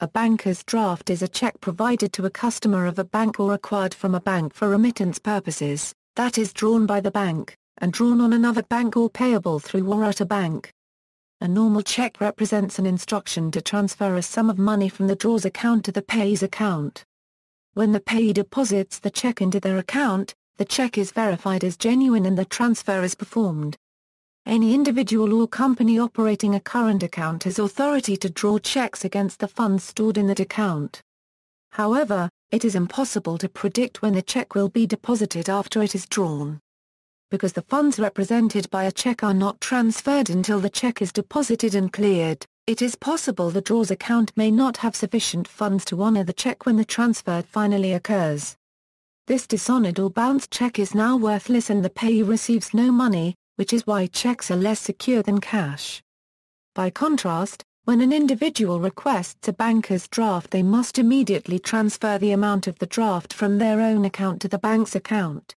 A banker's draft is a check provided to a customer of a bank or acquired from a bank for remittance purposes, that is drawn by the bank, and drawn on another bank or payable through or at a bank. A normal check represents an instruction to transfer a sum of money from the drawer's account to the payee's account. When the payee deposits the check into their account, the check is verified as genuine and the transfer is performed. Any individual or company operating a current account has authority to draw checks against the funds stored in that account. However, it is impossible to predict when the check will be deposited after it is drawn. Because the funds represented by a check are not transferred until the check is deposited and cleared, it is possible the drawer's account may not have sufficient funds to honor the check when the transfer finally occurs. This dishonored or bounced check is now worthless and the payee receives no money, which is why checks are less secure than cash. By contrast, when an individual requests a banker's draft, they must immediately transfer the amount of the draft from their own account to the bank's account.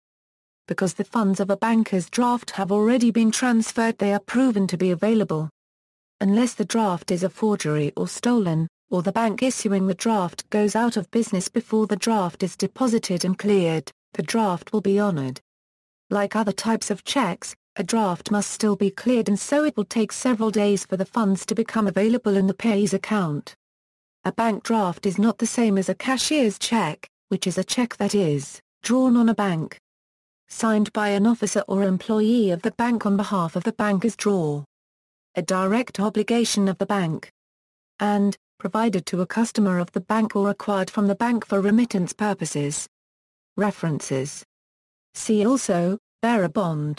Because the funds of a banker's draft have already been transferred, they are proven to be available. Unless the draft is a forgery or stolen, or the bank issuing the draft goes out of business before the draft is deposited and cleared, the draft will be honored. Like other types of checks, a draft must still be cleared, and so it will take several days for the funds to become available in the payee's account. A bank draft is not the same as a cashier's check, which is a check that is drawn on a bank, signed by an officer or employee of the bank on behalf of the banker's drawer. A direct obligation of the bank. And, provided to a customer of the bank or acquired from the bank for remittance purposes. References. See also, bearer bond.